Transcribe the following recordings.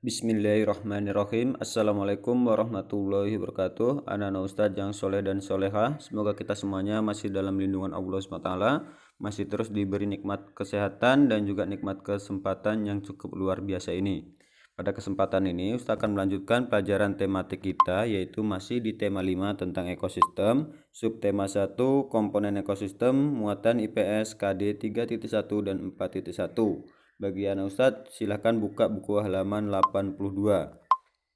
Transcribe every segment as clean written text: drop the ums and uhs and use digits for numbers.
Bismillahirrahmanirrahim. Assalamualaikum warahmatullahi wabarakatuh. Anak-anak Ustadz yang soleh dan soleha, semoga kita semuanya masih dalam lindungan Allah SWT, masih terus diberi nikmat kesehatan dan juga nikmat kesempatan yang cukup luar biasa ini. Pada kesempatan ini Ustadz akan melanjutkan pelajaran tematik kita, yaitu masih di tema 5 tentang ekosistem, subtema 1 komponen ekosistem, muatan IPS KD 3.1 dan 4.1. Bagi anak Ustadz, silahkan buka buku halaman 82,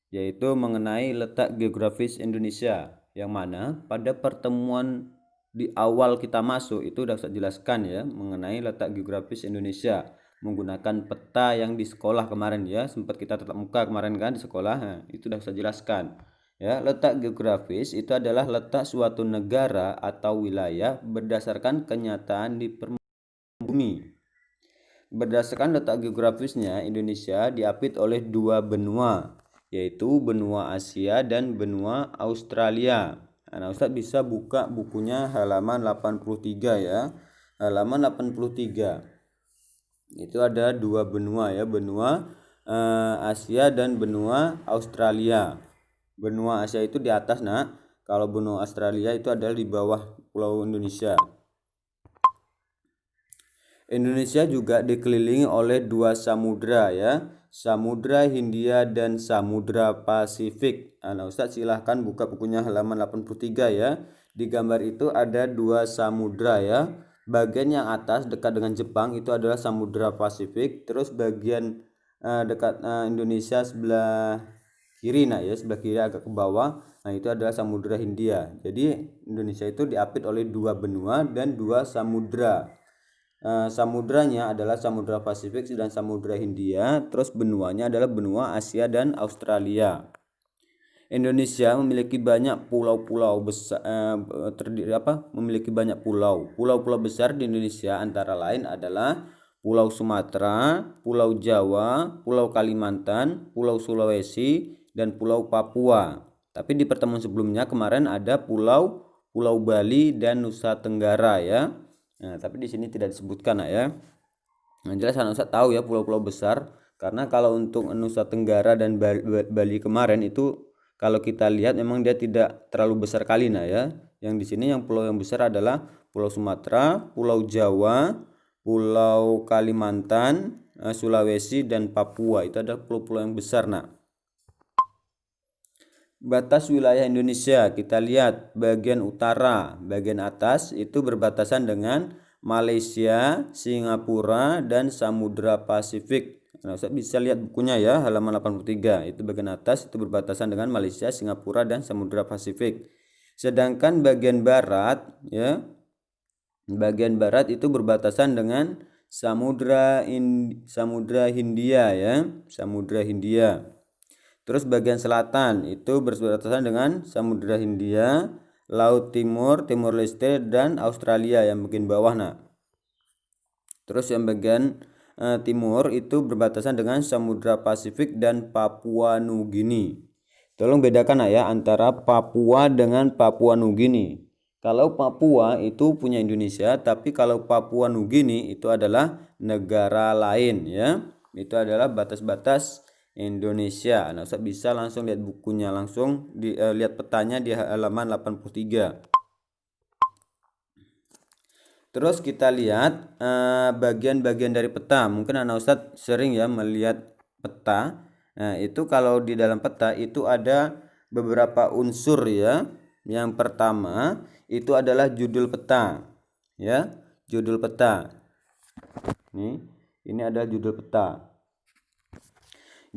yaitu mengenai letak geografis Indonesia, yang mana pada pertemuan di awal kita masuk itu sudah saya jelaskan ya mengenai letak geografis Indonesia menggunakan peta yang di sekolah kemarin ya, sempat kita tatap muka kemarin kan di sekolah. Nah, itu sudah saya jelaskan ya. Letak geografis itu adalah letak suatu negara atau wilayah berdasarkan kenyataan di permukaan bumi. Berdasarkan letak geografisnya, Indonesia diapit oleh dua benua, yaitu benua Asia dan benua Australia. Nah, Ustadz bisa buka bukunya halaman 83 ya. Halaman 83. Itu ada dua benua ya, benua Asia dan benua Australia. Benua Asia itu di atas, Nak. Kalau benua Australia itu adalah di bawah pulau Indonesia. Indonesia juga dikelilingi oleh dua samudra ya, Samudra Hindia dan Samudra Pasifik. Nah, Ustadz silahkan buka bukunya halaman 83 ya. Di gambar itu ada dua samudra ya. Bagian yang atas dekat dengan Jepang itu adalah Samudra Pasifik. Terus bagian dekat Indonesia sebelah kiri, nah ya, sebelah kiri agak ke bawah. Nah, itu adalah Samudra Hindia. Jadi Indonesia itu diapit oleh dua benua dan dua samudra. Samudranya adalah Samudra Pasifik dan Samudra Hindia, terus benuanya adalah benua Asia dan Australia. Indonesia memiliki banyak pulau-pulau besar, memiliki banyak pulau. Pulau-pulau besar di Indonesia antara lain adalah Pulau Sumatera, Pulau Jawa, Pulau Kalimantan, Pulau Sulawesi, dan Pulau Papua. Tapi di pertemuan sebelumnya kemarin ada Pulau Bali dan Nusa Tenggara ya. Nah, tapi di sini tidak disebutkan ya. Nah, jelas anak Ustaz tahu ya pulau-pulau besar, karena kalau untuk Nusa Tenggara dan Bali kemarin itu kalau kita lihat memang dia tidak terlalu besar kali ya. Yang di sini yang pulau yang besar adalah Pulau Sumatera, Pulau Jawa, Pulau Kalimantan, Sulawesi dan Papua. Itu adalah pulau-pulau yang besar, Nak. Batas wilayah Indonesia, kita lihat bagian utara, bagian atas itu berbatasan dengan Malaysia, Singapura, dan Samudra Pasifik. Nah, Ustaz bisa lihat bukunya ya, halaman 83. Itu bagian atas itu berbatasan dengan Malaysia, Singapura, dan Samudra Pasifik. Sedangkan bagian barat ya, bagian barat itu berbatasan dengan Samudra Hindia ya, Samudra Hindia. Terus bagian selatan itu berbatasan dengan Samudra Hindia, Laut Timur, Timur Leste, dan Australia yang bagian bawah. Nah, terus yang bagian timur itu berbatasan dengan Samudra Pasifik dan Papua Nugini. Tolong bedakan ya antara Papua dengan Papua Nugini. Kalau Papua itu punya Indonesia, tapi kalau Papua Nugini itu adalah negara lain ya. Itu adalah batas-batas Indonesia. Nah, Ustaz bisa langsung lihat bukunya, langsung lihat petanya di halaman 83. Terus kita lihat bagian-bagian dari peta. Mungkin anak Ustaz sering ya melihat peta. Nah, itu kalau di dalam peta itu ada beberapa unsur ya. Yang pertama itu adalah judul peta. Ya, judul peta. Ini adalah judul peta.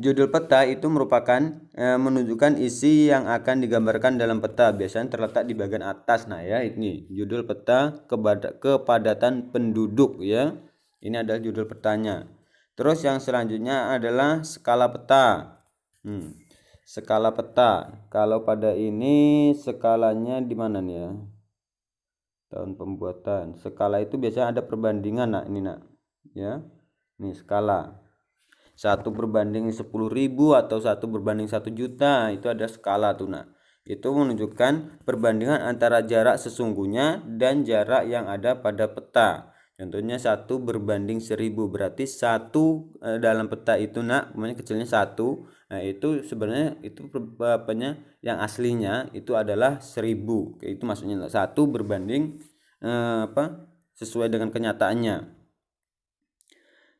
Judul peta itu merupakan menunjukkan isi yang akan digambarkan dalam peta. Biasanya terletak di bagian atas. Nah ya, ini judul peta kepadatan penduduk ya. Ini adalah judul petanya. Terus yang selanjutnya adalah skala peta. Skala peta. Kalau pada ini skalanya di mana nih ya? Tahun pembuatan. Skala itu biasanya ada perbandingan nak ini nak. Ya. Ini skala. 1/10.000 atau 1/1 juta, itu ada skala tuh nah. Itu menunjukkan perbandingan antara jarak sesungguhnya dan jarak yang ada pada peta. Contohnya 1/1000, berarti 1 dalam peta itu nak, kemudian kecilnya 1. Nah, itu sebenarnya itu apanya yang aslinya itu adalah 1000. Itu maksudnya 1 berbanding sesuai dengan kenyataannya.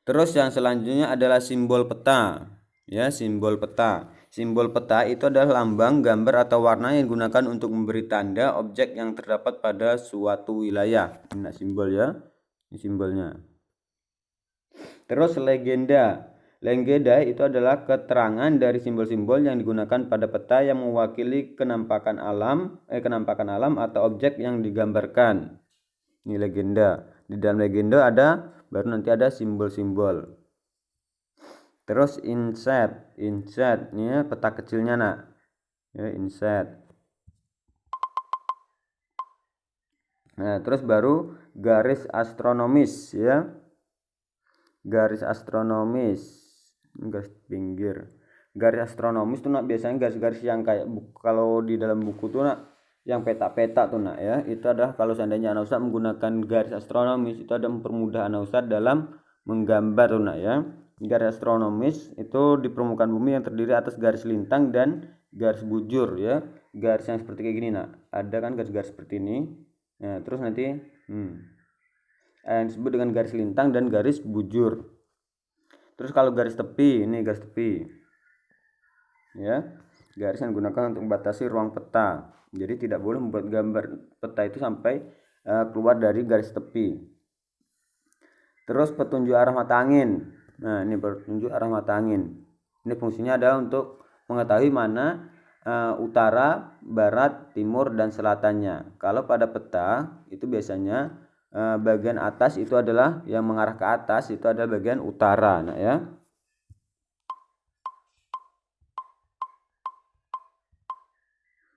Terus yang selanjutnya adalah simbol peta. Ya, simbol peta. Simbol peta itu adalah lambang, gambar atau warna yang digunakan untuk memberi tanda objek yang terdapat pada suatu wilayah. Nah, simbol ya. Ini simbolnya. Terus legenda. Legenda itu adalah keterangan dari simbol-simbol yang digunakan pada peta yang mewakili kenampakan alam atau objek yang digambarkan. Ini legenda. Di dalam legenda baru nanti ada simbol-simbol. Terus inset. Inset ini ya, peta kecilnya nak. Ya, inset. Nah, terus baru garis astronomis ya. Garis astronomis, garis pinggir. Garis astronomis tuh nak biasanya garis-garis yang kayak kalau di dalam buku tuh nak yang peta-peta tuh nak ya. Itu adalah kalau seandainya anak ustadz menggunakan garis astronomis itu ada mempermudah anak ustadz dalam menggambar tuh nak ya. Garis astronomis itu di permukaan bumi yang terdiri atas garis lintang dan garis bujur ya. Garis yang seperti kayak gini nak. Ada kan garis-garis seperti ini. Nah, terus nanti yang disebut dengan garis lintang dan garis bujur. Terus kalau garis tepi, ini garis tepi ya, garis yang digunakan untuk membatasi ruang peta. Jadi tidak boleh membuat gambar peta itu sampai keluar dari garis tepi. Terus petunjuk arah mata angin. Nah, ini petunjuk arah mata angin. Ini fungsinya adalah untuk mengetahui mana utara, barat, timur, dan selatannya. Kalau pada peta itu biasanya bagian atas itu adalah yang mengarah ke atas, itu adalah bagian utara. Nah ya,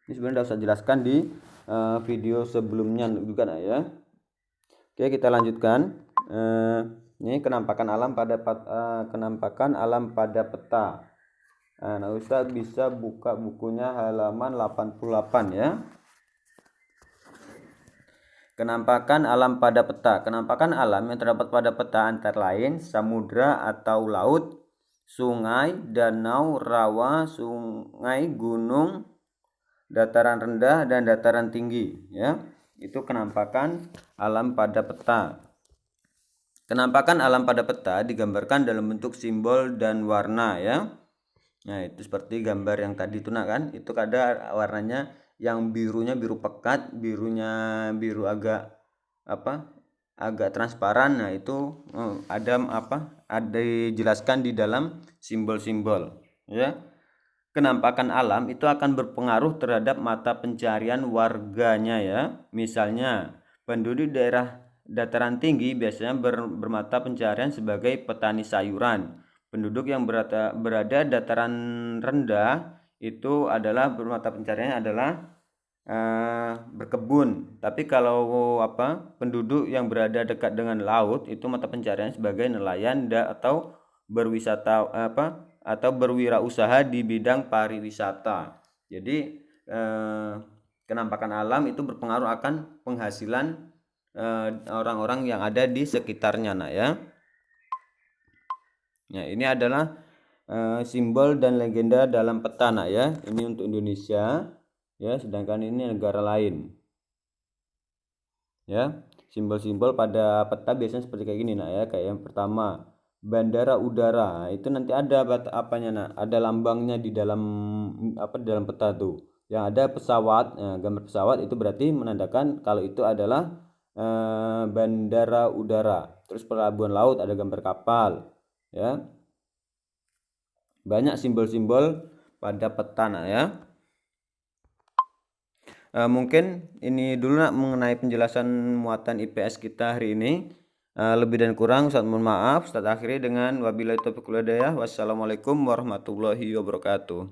ini sebenarnya sudah saya jelaskan di video sebelumnya juga nah ya. Oke, kita lanjutkan. Ini kenampakan alam pada peta. Nah, Ustaz bisa buka bukunya halaman 88 ya. Kenampakan alam pada peta. Kenampakan alam yang terdapat pada peta antara lain samudra atau laut, sungai, danau, rawa, sungai, gunung, dataran rendah dan dataran tinggi ya. Itu kenampakan alam pada peta. Kenampakan alam pada peta digambarkan dalam bentuk simbol dan warna ya. Nah, itu seperti gambar yang tadi itu nak kan, itu ada warnanya yang birunya biru pekat, birunya biru agak agak transparan. Nah, itu ada dijelaskan di dalam simbol-simbol ya. Kenampakan alam itu akan berpengaruh terhadap mata pencarian warganya ya. Misalnya penduduk daerah dataran tinggi biasanya bermata pencarian sebagai petani sayuran. Penduduk yang berada dataran rendah itu adalah bermata pencariannya adalah berkebun. Tapi kalau penduduk yang berada dekat dengan laut itu mata pencariannya sebagai nelayan atau berwisata atau berwirausaha di bidang pariwisata. Jadi kenampakan alam itu berpengaruh akan penghasilan orang-orang yang ada di sekitarnya nak ya. Nah, ini adalah simbol dan legenda dalam peta nak ya. Ini untuk Indonesia ya, sedangkan ini negara lain. Ya, simbol-simbol pada peta biasanya seperti kayak gini nak ya. Kayak yang pertama, bandara udara. Itu nanti ada apanya nak? Ada lambangnya di dalam di dalam peta tuh. Yang ada pesawat, gambar pesawat itu berarti menandakan kalau itu adalah bandara udara. Terus pelabuhan laut ada gambar kapal. Ya, banyak simbol-simbol pada peta nak ya. Mungkin ini dulu nak mengenai penjelasan muatan IPS kita hari ini. Lebih dan kurang Ustaz mohon maaf. Ustaz akhiri dengan wabillahi taufiq wal hidayah. Wassalamualaikum warahmatullahi wabarakatuh.